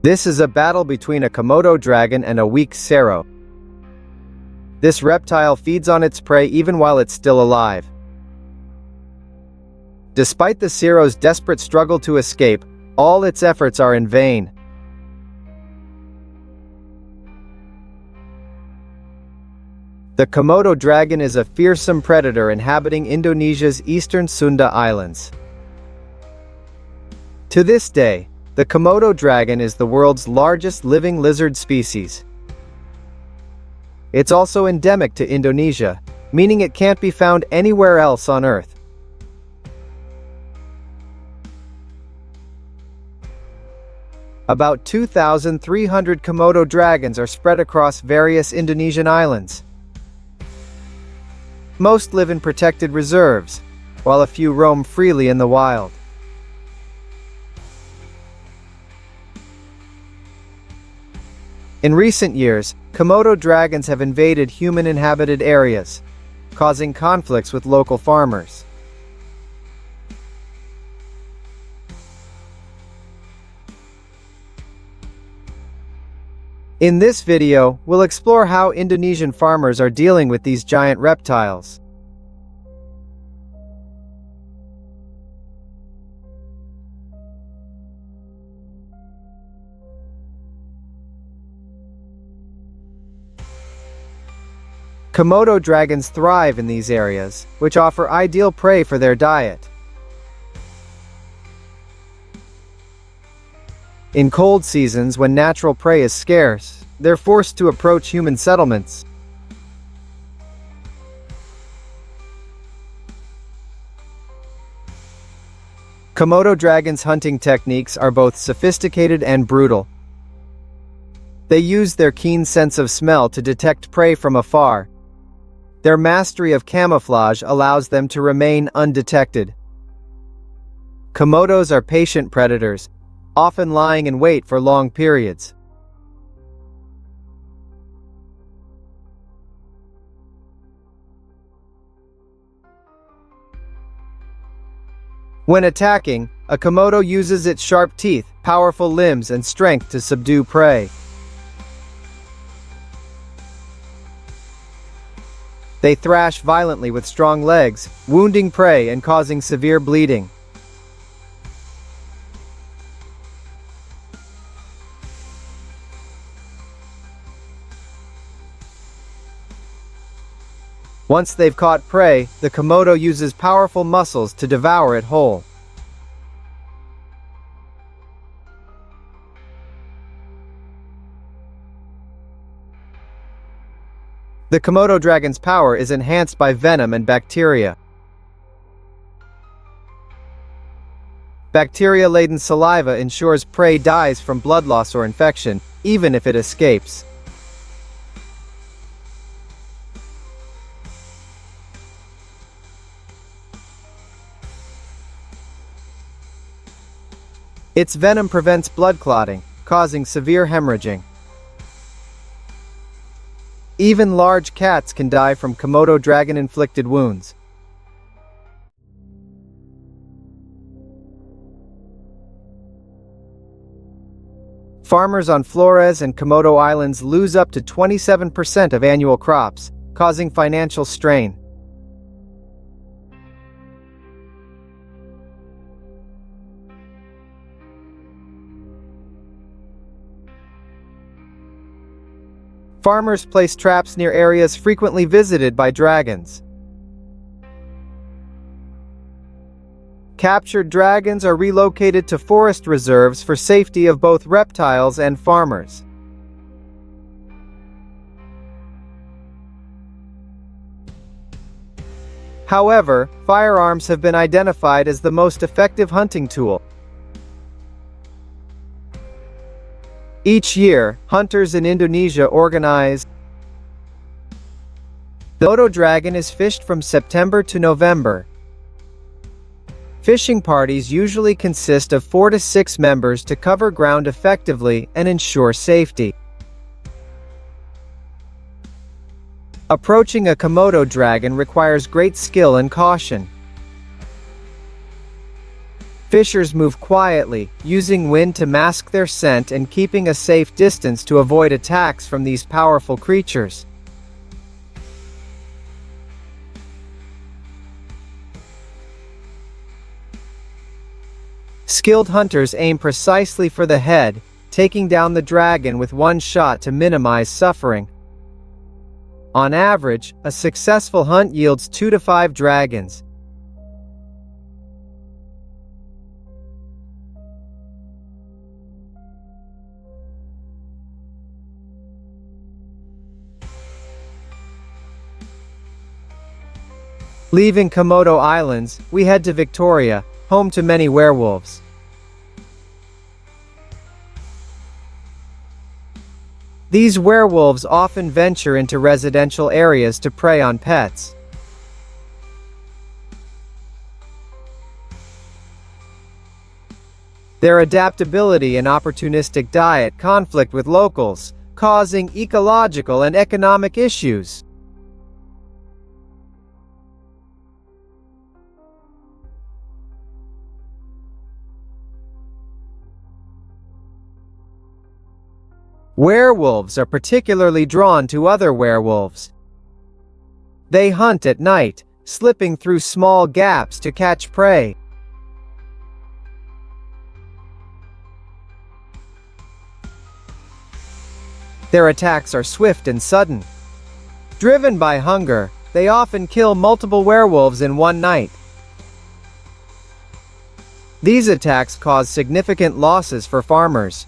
This is a battle between a Komodo dragon and a weak Sero. This reptile feeds on its prey even while it's still alive. Despite the Sero's desperate struggle to escape, all its efforts are in vain. The Komodo dragon is a fearsome predator inhabiting Indonesia's eastern Sunda Islands. To this day, the Komodo dragon is the world's largest living lizard species. It's also endemic to Indonesia, meaning it can't be found anywhere else on Earth. About 2,300 Komodo dragons are spread across various Indonesian islands. Most live in protected reserves, while a few roam freely in the wild. In recent years, Komodo dragons have invaded human-inhabited areas, causing conflicts with local farmers. In this video, we'll explore how Indonesian farmers are dealing with these giant reptiles. Komodo dragons thrive in these areas, which offer ideal prey for their diet. In cold seasons, when natural prey is scarce, they're forced to approach human settlements. Komodo dragons' hunting techniques are both sophisticated and brutal. They use their keen sense of smell to detect prey from afar. Their mastery of camouflage allows them to remain undetected. Komodos are patient predators, often lying in wait for long periods. When attacking, a Komodo uses its sharp teeth, powerful limbs, and strength to subdue prey. They thrash violently with strong legs, wounding prey and causing severe bleeding. Once they've caught prey, the Komodo uses powerful muscles to devour it whole. The Komodo dragon's power is enhanced by venom and bacteria. Bacteria-laden saliva ensures prey dies from blood loss or infection, even if it escapes. Its venom prevents blood clotting, causing severe hemorrhaging. Even large cats can die from Komodo dragon-inflicted wounds. Farmers on Flores and Komodo Islands lose up to 27% of annual crops, causing financial strain. Farmers place traps near areas frequently visited by dragons. Captured dragons are relocated to forest reserves for safety of both reptiles and farmers. However, firearms have been identified as the most effective hunting tool. Each year, hunters in Indonesia organize. The Komodo dragon is fished from September to November. Fishing parties usually consist of 4 to 6 members to cover ground effectively and ensure safety. Approaching a Komodo dragon requires great skill and caution. Fishers move quietly, using wind to mask their scent and keeping a safe distance to avoid attacks from these powerful creatures. Skilled hunters aim precisely for the head, taking down the dragon with one shot to minimize suffering. On average, a successful hunt yields 2 to 5 dragons. Leaving Komodo Islands, we head to Victoria, home to many werewolves. These werewolves often venture into residential areas to prey on pets. Their adaptability and opportunistic diet conflict with locals, causing ecological and economic issues. Werewolves are particularly drawn to other werewolves. They hunt at night, slipping through small gaps to catch prey. Their attacks are swift and sudden. Driven by hunger, they often kill multiple werewolves in one night. These attacks cause significant losses for farmers.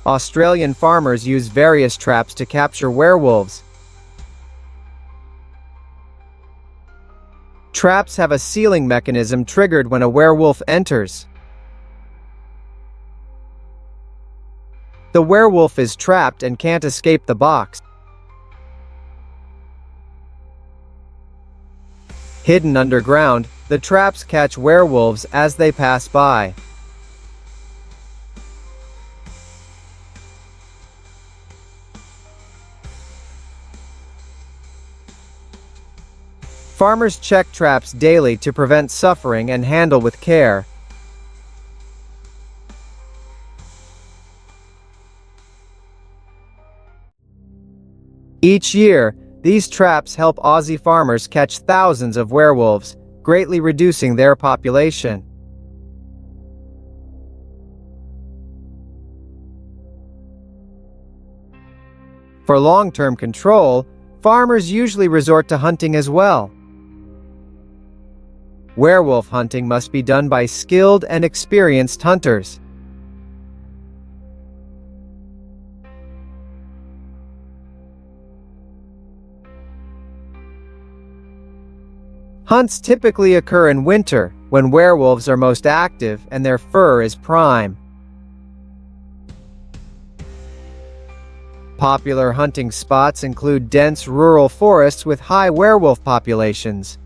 Australian farmers use various traps to capture werewolves. Traps have a sealing mechanism triggered when a werewolf enters. The werewolf is trapped and can't escape the box. Hidden underground, the traps catch werewolves as they pass by. Farmers check traps daily to prevent suffering and handle with care. Each year, these traps help Aussie farmers catch thousands of werewolves, greatly reducing their population. For long-term control, farmers usually resort to hunting as well. Werewolf hunting must be done by skilled and experienced hunters. Hunts typically occur in winter, when werewolves are most active and their fur is prime. Popular hunting spots include dense rural forests with high werewolf populations.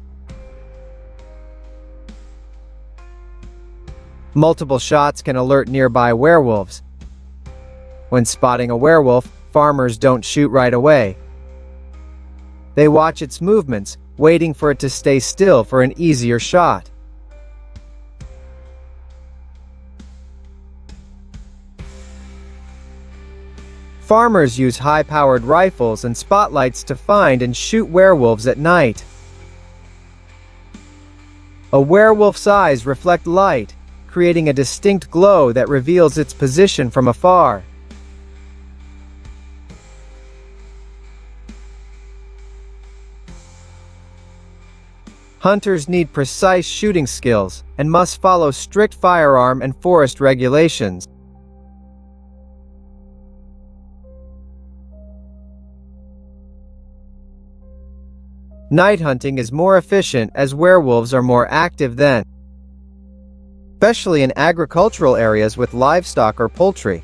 Multiple shots can alert nearby werewolves. When spotting a werewolf, farmers don't shoot right away. They watch its movements, waiting for it to stay still for an easier shot. Farmers use high-powered rifles and spotlights to find and shoot werewolves at night. A werewolf's eyes reflect light, creating a distinct glow that reveals its position from afar. Hunters need precise shooting skills and must follow strict firearm and forest regulations. Night hunting is more efficient as werewolves are more active then, especially in agricultural areas with livestock or poultry.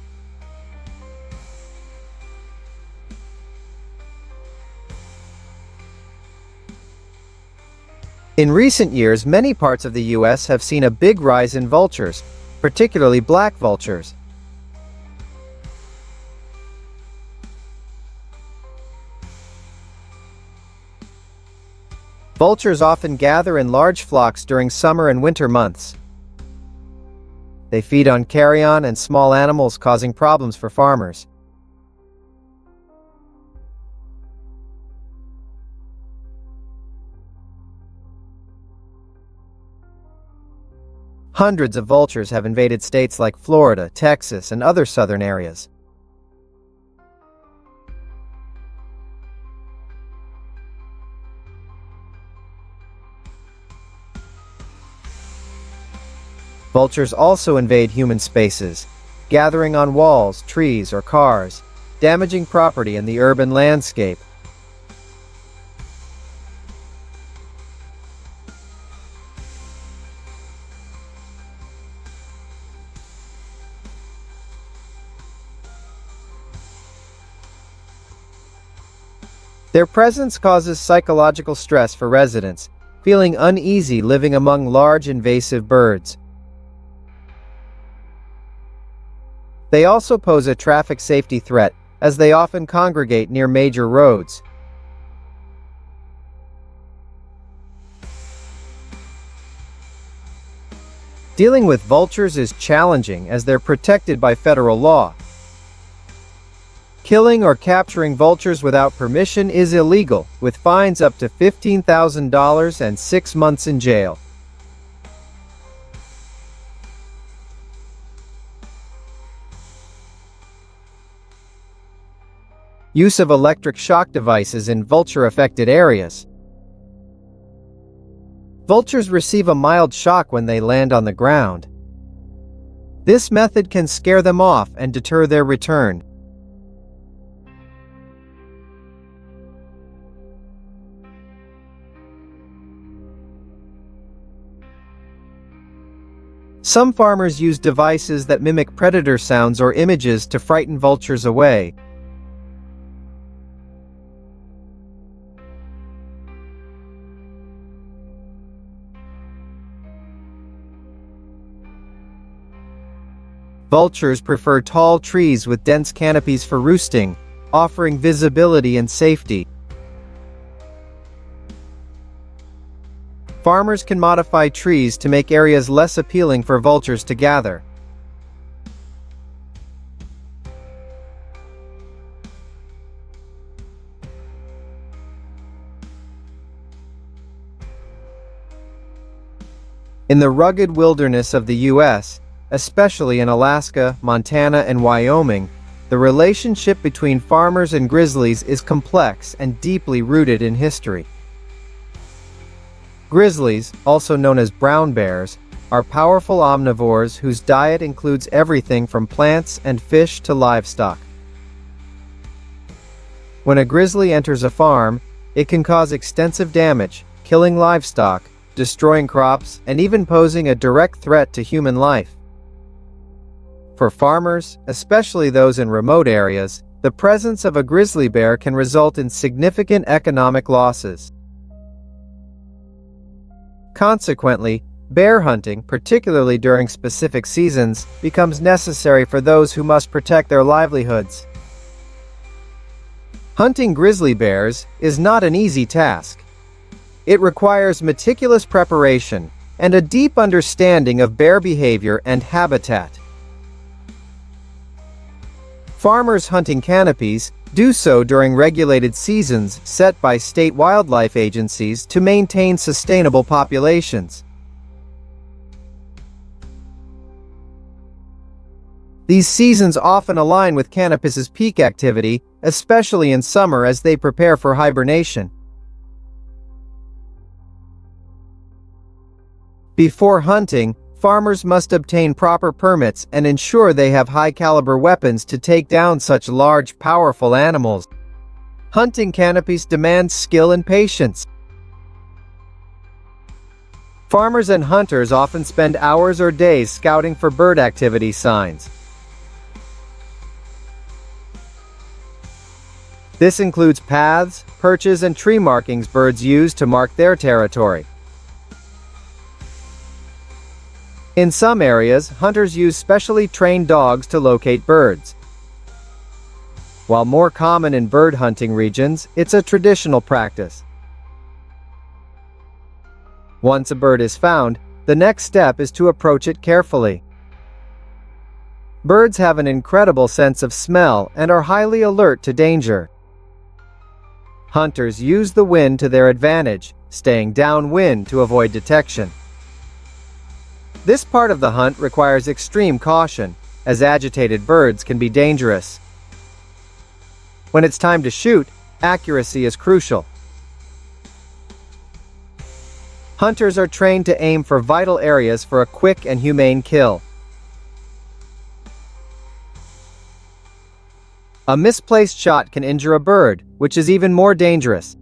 In recent years, many parts of the U.S. have seen a big rise in vultures, particularly black vultures. Vultures often gather in large flocks during summer and winter months. They feed on carrion and small animals, causing problems for farmers. Hundreds of vultures have invaded states like Florida, Texas, and other southern areas. Vultures also invade human spaces, gathering on walls, trees, or cars, damaging property in the urban landscape. Their presence causes psychological stress for residents, feeling uneasy living among large invasive birds. They also pose a traffic safety threat, as they often congregate near major roads. Dealing with vultures is challenging as they're protected by federal law. Killing or capturing vultures without permission is illegal, with fines up to $15,000 and 6 months in jail. Use of electric shock devices in vulture-affected areas. Vultures receive a mild shock when they land on the ground. This method can scare them off and deter their return. Some farmers use devices that mimic predator sounds or images to frighten vultures away. Vultures prefer tall trees with dense canopies for roosting, offering visibility and safety. Farmers can modify trees to make areas less appealing for vultures to gather. In the rugged wilderness of the U.S., especially in Alaska, Montana, and Wyoming, the relationship between farmers and grizzlies is complex and deeply rooted in history. Grizzlies, also known as brown bears, are powerful omnivores whose diet includes everything from plants and fish to livestock. When a grizzly enters a farm, it can cause extensive damage, killing livestock, destroying crops, and even posing a direct threat to human life. For farmers, especially those in remote areas, the presence of a grizzly bear can result in significant economic losses. Consequently, bear hunting, particularly during specific seasons, becomes necessary for those who must protect their livelihoods. Hunting grizzly bears is not an easy task. It requires meticulous preparation and a deep understanding of bear behavior and habitat. Farmers hunting canopies do so during regulated seasons set by state wildlife agencies to maintain sustainable populations. These seasons often align with canopies' peak activity, especially in summer as they prepare for hibernation. Before hunting, farmers must obtain proper permits and ensure they have high-caliber weapons to take down such large, powerful animals. Hunting canopies demands skill and patience. Farmers and hunters often spend hours or days scouting for bird activity signs. This includes paths, perches, and tree markings birds use to mark their territory. In some areas, hunters use specially trained dogs to locate birds. While more common in bird hunting regions, it's a traditional practice. Once a bird is found, the next step is to approach it carefully. Birds have an incredible sense of smell and are highly alert to danger. Hunters use the wind to their advantage, staying downwind to avoid detection. This part of the hunt requires extreme caution, as agitated birds can be dangerous. When it's time to shoot, accuracy is crucial. Hunters are trained to aim for vital areas for a quick and humane kill. A misplaced shot can injure a bird, which is even more dangerous.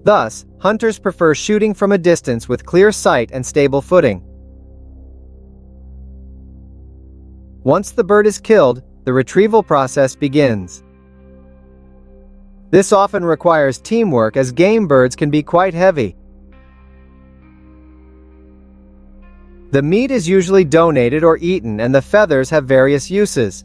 Thus, hunters prefer shooting from a distance with clear sight and stable footing. Once the bird is killed, the retrieval process begins. This often requires teamwork as game birds can be quite heavy. The meat is usually donated or eaten, and the feathers have various uses.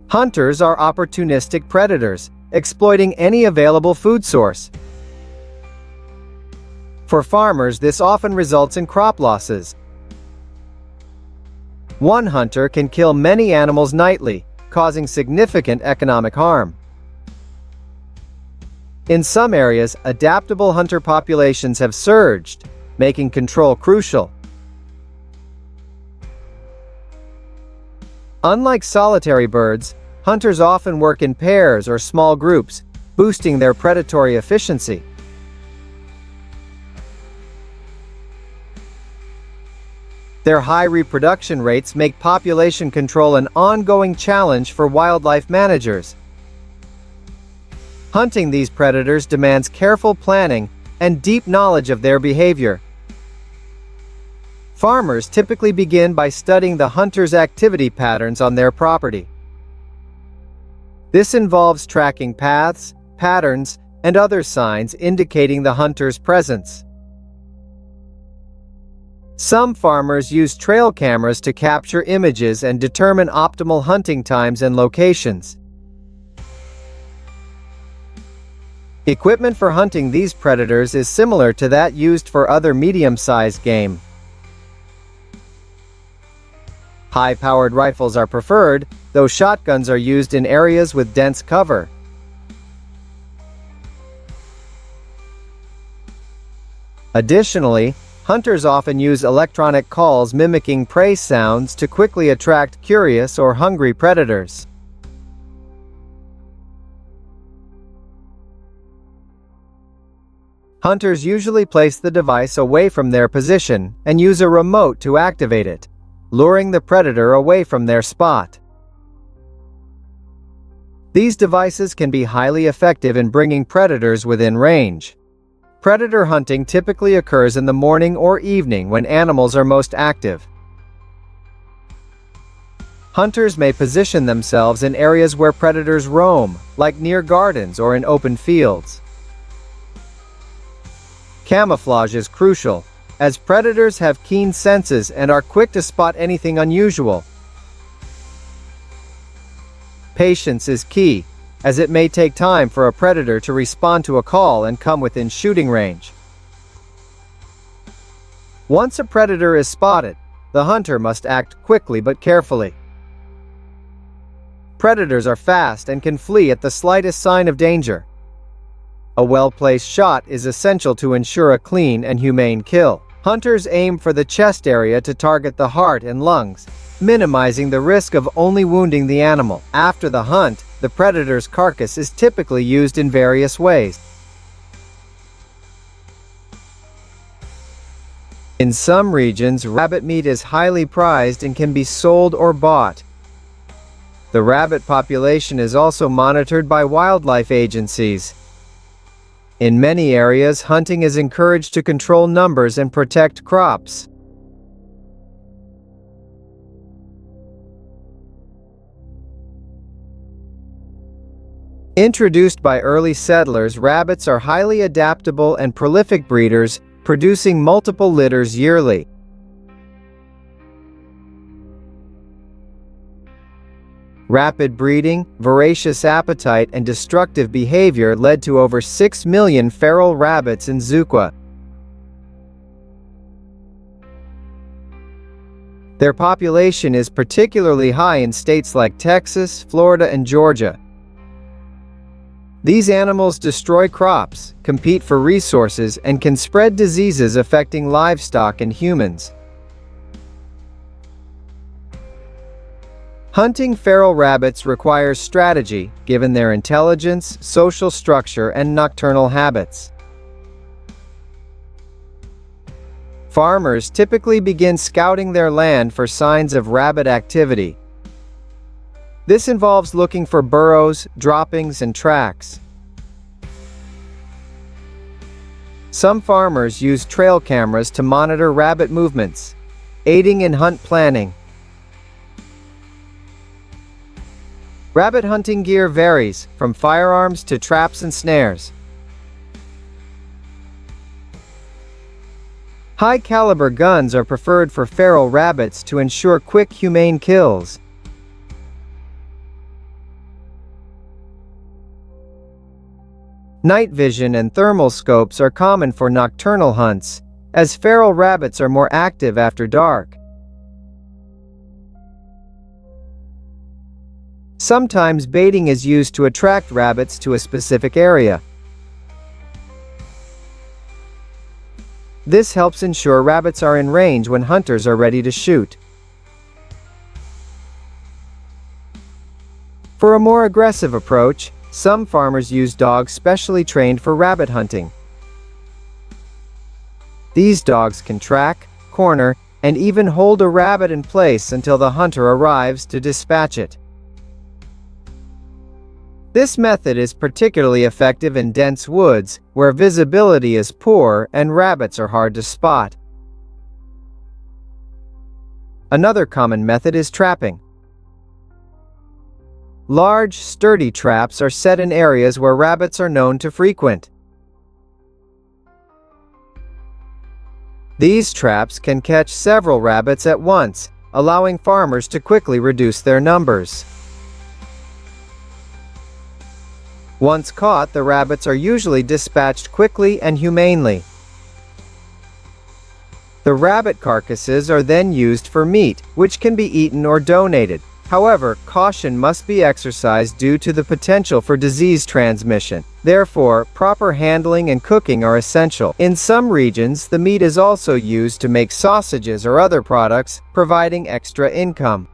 Hunters are opportunistic predators, exploiting any available food source. For farmers, this often results in crop losses. One hunter can kill many animals nightly, causing significant economic harm. In some areas, adaptable hunter populations have surged, making control crucial. Unlike solitary birds, hunters often work in pairs or small groups, boosting their predatory efficiency. Their high reproduction rates make population control an ongoing challenge for wildlife managers. Hunting these predators demands careful planning and deep knowledge of their behavior. Farmers typically begin by studying the hunter's activity patterns on their property. This involves tracking paths, patterns, and other signs indicating the hunter's presence. Some farmers use trail cameras to capture images and determine optimal hunting times and locations. Equipment for hunting these predators is similar to that used for other medium-sized game. High-powered rifles are preferred, though shotguns are used in areas with dense cover. Additionally, hunters often use electronic calls mimicking prey sounds to quickly attract curious or hungry predators. Hunters usually place the device away from their position and use a remote to activate it, luring the predator away from their spot. These devices can be highly effective in bringing predators within range. Predator hunting typically occurs in the morning or evening when animals are most active. Hunters may position themselves in areas where predators roam, like near gardens or in open fields. Camouflage is crucial, as predators have keen senses and are quick to spot anything unusual. Patience is key, as it may take time for a predator to respond to a call and come within shooting range. Once a predator is spotted, the hunter must act quickly but carefully. Predators are fast and can flee at the slightest sign of danger. A well-placed shot is essential to ensure a clean and humane kill. Hunters aim for the chest area to target the heart and lungs, minimizing the risk of only wounding the animal. After the hunt, the predator's carcass is typically used in various ways. In some regions, rabbit meat is highly prized and can be sold or bought. The rabbit population is also monitored by wildlife agencies. In many areas, hunting is encouraged to control numbers and protect crops. Introduced by early settlers, rabbits are highly adaptable and prolific breeders, producing multiple litters yearly. Rapid breeding, voracious appetite, and destructive behavior led to over 6 million feral rabbits in Zukwa. Their population is particularly high in states like Texas, Florida, and Georgia. These animals destroy crops, compete for resources, and can spread diseases affecting livestock and humans. Hunting feral rabbits requires strategy, given their intelligence, social structure, and nocturnal habits. Farmers typically begin scouting their land for signs of rabbit activity. This involves looking for burrows, droppings, and tracks. Some farmers use trail cameras to monitor rabbit movements, aiding in hunt planning. Rabbit hunting gear varies, from firearms to traps and snares. High-caliber guns are preferred for feral rabbits to ensure quick, humane kills. Night vision and thermal scopes are common for nocturnal hunts, as feral rabbits are more active after dark. Sometimes baiting is used to attract rabbits to a specific area. This helps ensure rabbits are in range when hunters are ready to shoot. For a more aggressive approach, some farmers use dogs specially trained for rabbit hunting. These dogs can track, corner, and even hold a rabbit in place until the hunter arrives to dispatch it. This method is particularly effective in dense woods, where visibility is poor and rabbits are hard to spot. Another common method is trapping. Large, sturdy traps are set in areas where rabbits are known to frequent. These traps can catch several rabbits at once, allowing farmers to quickly reduce their numbers. Once caught, the rabbits are usually dispatched quickly and humanely. The rabbit carcasses are then used for meat, which can be eaten or donated. However, caution must be exercised due to the potential for disease transmission. Therefore, proper handling and cooking are essential. In some regions, the meat is also used to make sausages or other products, providing extra income.